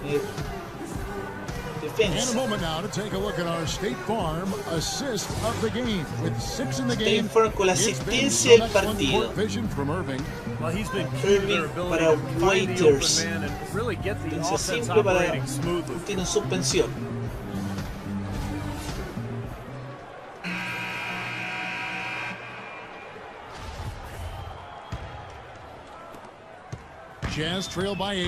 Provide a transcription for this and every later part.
defensa. And a moment now to take a look at our State Farm assist of the game. With 6 in the game, State Farm con la asistencia del partido. Vision from Irving. Well, he's been key to their ability para to find the waiters. open man and really get the Defensa offense simple para operating smoothly. tiene suspensión. Jazz trail by 8.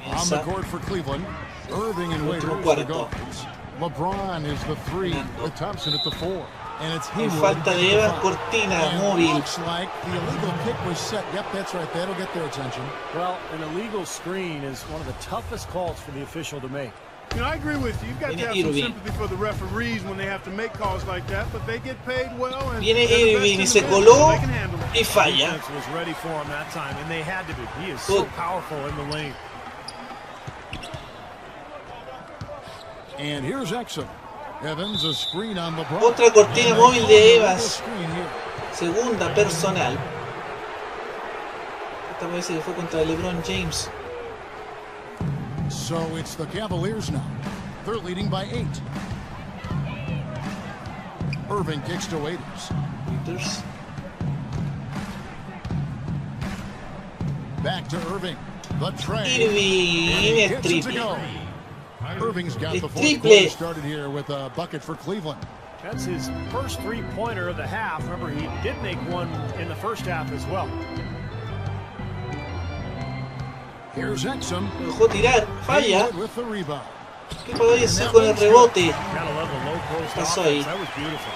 On the Comienza court for Cleveland. Irving and Wade Otro for the cuarto. guards. LeBron is the 3, with Thompson at the 4. And it's En Haywood falta de at the Evan 5. Cortina, And móvil. looks like the illegal kick was set. Yep, that's right. That'll get their attention. Well, an illegal screen is one of the toughest calls for the official to make. You know, I agree with you. You've got to have some Irving. sympathy for the referees when they have to make calls like that, but they get paid well. And Viene they're the best Irving in y the se business, coló they can handle it. y falla. Defense was ready for him that time, and they had to be. He is so Good. powerful in the lane. And here's Exum. Evans, a screen on LeBron. Otra cortina And móvil de a Evans. screen here. Segunda personal. Esta parece que fue contra LeBron James. So it's the Cavaliers now. They're leading by 8. Irving kicks to Waiters. Waiters. Back to Irving. The tray. Irving, And el gets it to triple. go. Irving's got El the 4th triple. quarter started here with a bucket for Cleveland. That's his first three-pointer of the half. Remember, he did make one in the first half as well. Here's Exum. Lo dejó tirar. Falla. Haywood with the rebound. ¿Qué podría hacer con el rebote? Gotta love the low post Pasó offense. ahí. That was beautiful.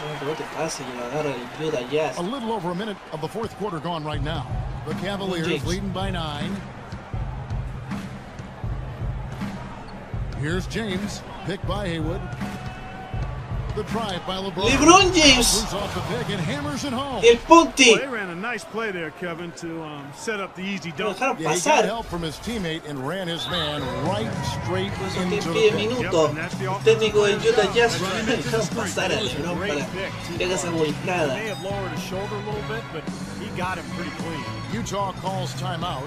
El rebote pasa y lo agarra el idiota Jazz. A little over a minute of the 4th quarter gone right now. The Cavaliers James. leading by 9. Here's James, picked by Haywood. The drive by LeBron. LeBron James. Moves off the pick and hammers it home. El Ponti. Well, they ran a nice play there, Kevin, to set up the easy Lo dunk. dejaron Yeah, he got pasar. help from his teammate and ran his man right straight Por eso into te the pide pick. minuto. El técnico del Utah Jazz dejaron pasar a LeBron para que haga esa volcada. May have lowered his shoulder a little bit, but he got him pretty clean. Utah calls timeout.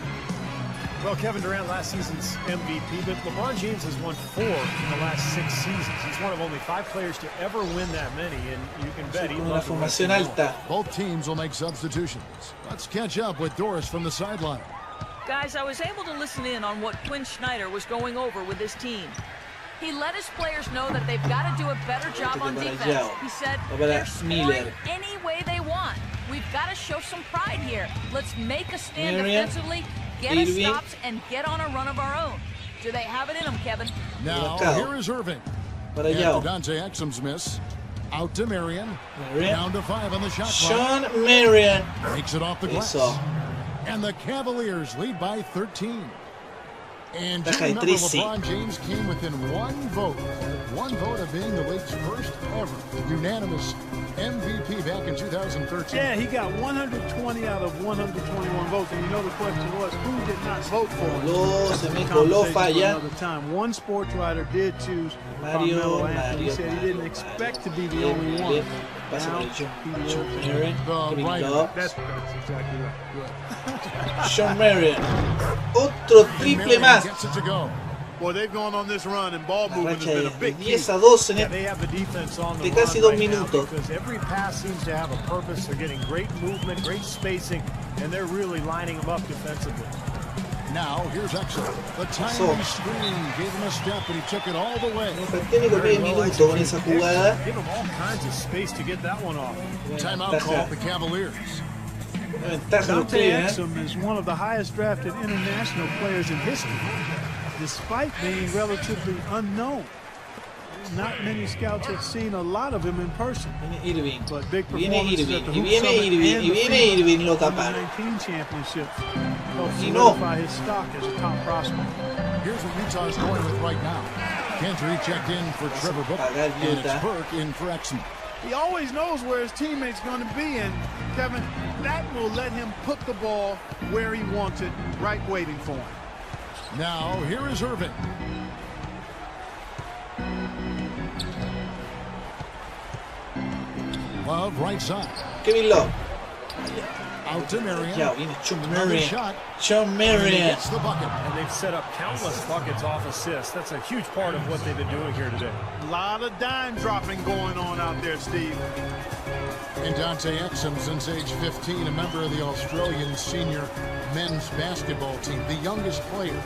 Well, Kevin Durant, last season's MVP, but LeBron James has won 4 in the last 6 seasons. He's one of only 5 players to ever win that many, and you can bet he Con una loves the rest formación of them. alta. Both teams will make substitutions. Let's catch up with Doris from the sideline. Guys, I was able to listen in on what Quinn Snyder was going over with his team. He let his players know that they've got to do a better job on para defense. Yao. He said, Va para they're scoring Miller. any way they want. We've got to show some pride here. Let's make a stand Miriam. defensively, get us Irving. stops, and get on a run of our own. Do they have it in them, Kevin? Now, Marcado. here is Irving. Para After Yao. Dante Exum's miss. Out to Marion. Marion. Down to 5 on the shot clock. Sean Marion. Makes it off the glass. Eso. And the Cavaliers lead by 13. And do you Baja de remember 13. LeBron James came within one vote of being the league's first ever unanimous MVP back in 2013. Yeah, he got 120 out of 121 votes, and you know the question was, who did not vote for him? Coló, That's se a me coló, conversation for falla. another time. One sports writer did choose Mario, Carmelo Anthony. He Mario, said he didn't Mario, expect to Mario. be the only one. Pasa Now, por Sean he lives. Marion. The Kevin right. Love. That's exactly right. Sean Marion. Otro And triple Marion más. gets it to go. Boy, they've gone on this run, and ball La movement has racha been de a big key. 10 a 12 en Yeah, el they have the defense on the de run casi 2 right now minutos. because every pass seems to have a purpose. They're getting great movement, great spacing, and they're really lining them up defensively. Now, here's Exum. The timely screen gave him a step, and he took it all the way. El técnico pide minuto con esa jugada. Give them all kinds of space to get that one off. Timeout called the Cavaliers. Una ventaja los Dante Cleveland. Exum is one of the highest drafted international players in history, despite being relatively unknown. Not many scouts have seen a lot of him in person. Viene Irving. But big Viene performances Irving. at the Y Hoop viene Summit Irving. and Y the viene FIBA Irving. Lo taparon. Under-19 championships helped Y no. solidify his stock as a top prospect. Here's what Utah's going with right now. Gentry checked in for Trevor Booker, pagar and it's Utah. Burke in for Exum. He always knows where his teammate's going to be, and Kevin, that will let him put the ball where he wants it, right waiting for him. Now, here is Irving. Love right side. Kevin Love. Out to Marion. Ya viene Another Marion. shot. John Marion. Gets the bucket. And they've set up countless buckets off assists. That's a huge part of what they've been doing here today. A lot of dime dropping going on out there, Steve. And Dante Exum, since age 15, a member of the Australian senior men's basketball team, the youngest player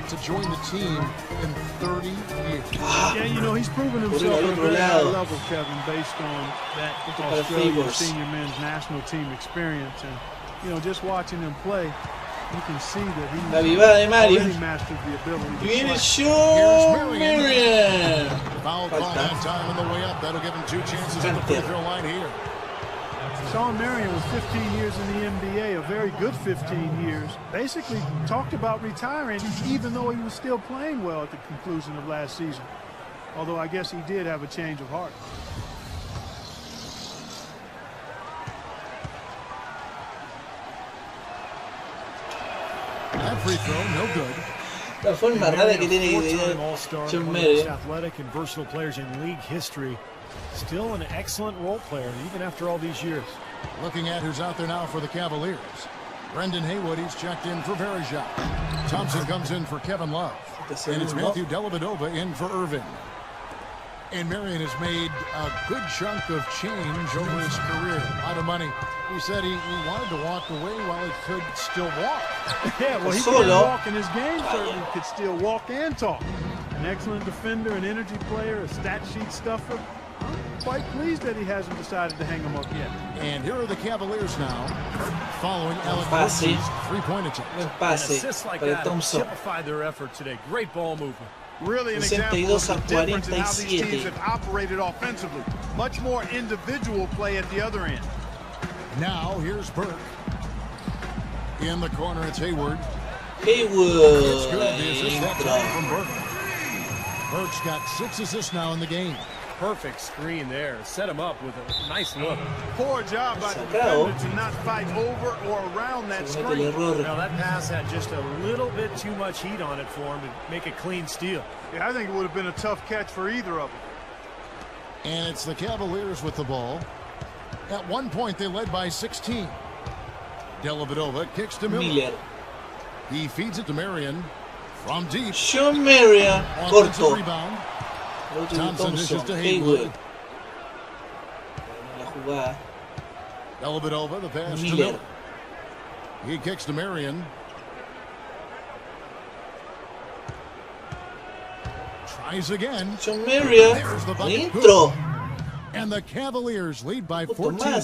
to join the team in 30 years. Yeah, you know, he's proven himself at a very high level, Kevin, based on that Australian senior men's national team experience. And, you know, just watching him play, you can see that he's already mastered the ability to Viene play. John Marion. Foul call that time on the way up. That'll give him 2 chances at the free throw line here. Shawn Marion was 15 years in the NBA, a very good 15 years. Basically talked about retiring even though he was still playing well at the conclusion of last season. Although I guess he did have a change of heart. That free throw, no good. La forma rara que tiene que tener John Marion. Athletic and versatile players in league history. Still an excellent role player, even after all these years. Looking at who's out there now for the Cavaliers. Brendan Haywood, he's checked in for Verjao. Thompson comes in for Kevin Love. And it's Matthew Dellavedova in for Irvin. And Marion has made a good chunk of change over his career. A lot of money. He said he wanted to walk away while he could still walk. Yeah, well, he couldn't walk in his game, certainly could still walk and talk. An excellent defender, an energy player, a stat sheet stuffer. I'm quite pleased that he hasn't decided to hang him up yet. And here are the Cavaliers now, following Alec Burks' three-point attempt. Assists like that typified their effort today. Great ball movement. Really an example of the difference in how these teams have operated offensively. Much more individual play at the other end. Now, here's Burke. In the corner, it's Hayward. Hayward. It's good. The assist that time from Burke. Burke's got 6 assists now in the game. Perfect screen there. Set him up with a nice look. Poor job by the defender to not fight over or around that screen. Now that pass had just a little bit too much heat on it for him to make a clean steal. Yeah, I think it would have been a tough catch for either of them. And it's the Cavaliers with the ball. At one point, they led by 16. Dellavedova kicks to Miller. He feeds it to Marion from deep. John Marion. Corto. Rebound. Thompson dishes to Haywood. Dellavedova, the pass to Miller. He kicks to Marion. Tries again. John Marion. There's the bucket. Intro. And the Cavaliers lead by 14.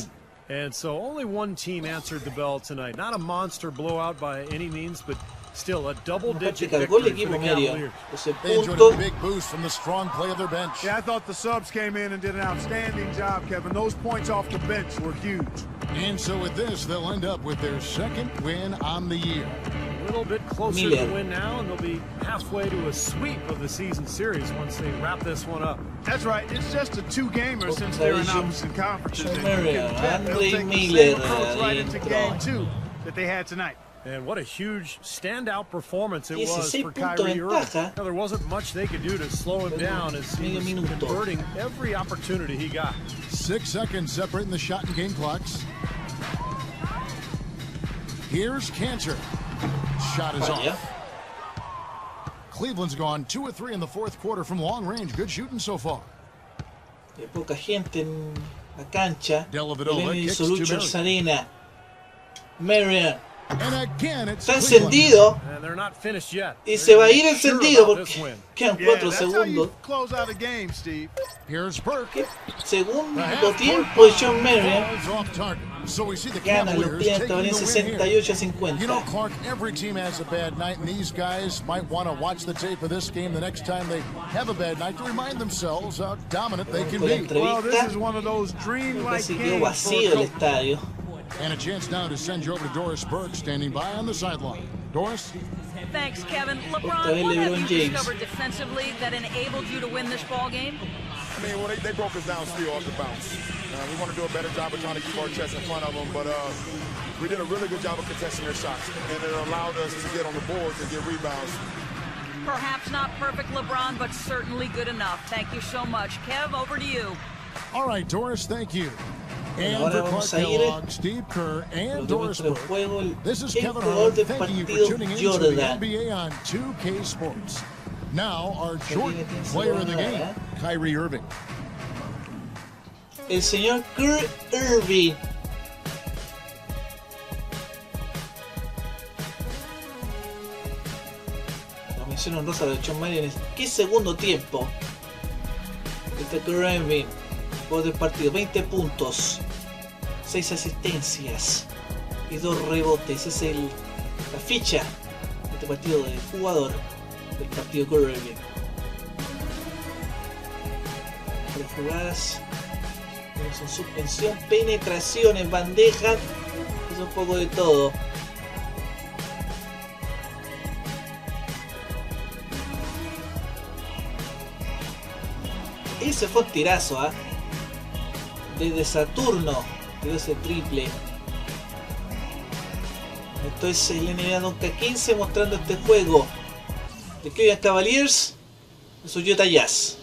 And so only one team answered the bell tonight. Not a monster blowout by any means, but still a double-digit victory for the Cavaliers. They enjoyed a big boost from the strong play of their bench. Yeah, I thought the subs came in and did an outstanding job, Kevin. Those points off the bench were huge. And so with this, they'll end up with their second win on the year. A little bit closer to the win now, and they'll be halfway to a sweep of the season series once they wrap this one up. That's right. It's just a 2-gamer since they're in opposite conferences. And you can bet they'll take the same approach right into game 2 that they had tonight. And what a huge standout performance it was for Kyrie Irving. Now, there wasn't much they could do to slow him down as he was converting every opportunity he got. 6 seconds separating the shot and game clocks. Here's Cantor. Shot is off. Cleveland's gone 2 of 3 in the fourth quarter from long range. Good shooting so far. Hay poca gente en la cancha. Dellavedova kicks to Arena. Marion. And again, it's Está encendido. And they're not finished yet. Y se va a ir encendido porque quedan 4 segundos. Close out a game, Steve. Here's Burke. Segundo tiempo, John Marion. So we see the Ganan los Cavaliers taking the win here. 68-50. You know, Clark, every team has a bad night, and these guys might want to watch the tape of this game the next time they have a bad night to remind themselves how dominant they can be. Well, this is one of those dreamlike games. Vacío el estadio. And a chance now to send you over to Doris Burke, standing by on the sideline. Doris? Thanks, Kevin. LeBron, what have you discovered defensively that enabled you to win this ball game? I mean, well, they broke us down still off the bounce. We want to do a better job of trying to keep our chest in front of them, but we did a really good job of contesting their shots, and it allowed us to get on the boards and get rebounds. Perhaps not perfect, LeBron, but certainly good enough. Thank you so much. Kev, over to you. All right, Doris, thank you. And ahora for vamos Clark a ir Kellogg, Steve Kerr, and lo que Doris muestra el Burke. juego, This is el Kevin jugador Harlan del thanking you for partido tuning in to the Jordan. NBA on 2K Sports. Now, our short player of the game, Kyrie Irving. El señor Kyrie Irving. La mención honrosa de John Mayer. ¿Qué segundo tiempo? Este Kyrie Irving. Juego del partido. 20 puntos. 6 asistencias. Y 2 rebotes. Es la ficha de este partido del jugador del partido Kyrie Irving. Las jugadas son suspensión, penetraciones, bandejas, es un poco de todo. Ese fue un tirazo, ¿ah? Desde Saturno tiró ese triple. Esto es el NBA 2K15 mostrando este juego de Cavaliers, de su Utah Jazz.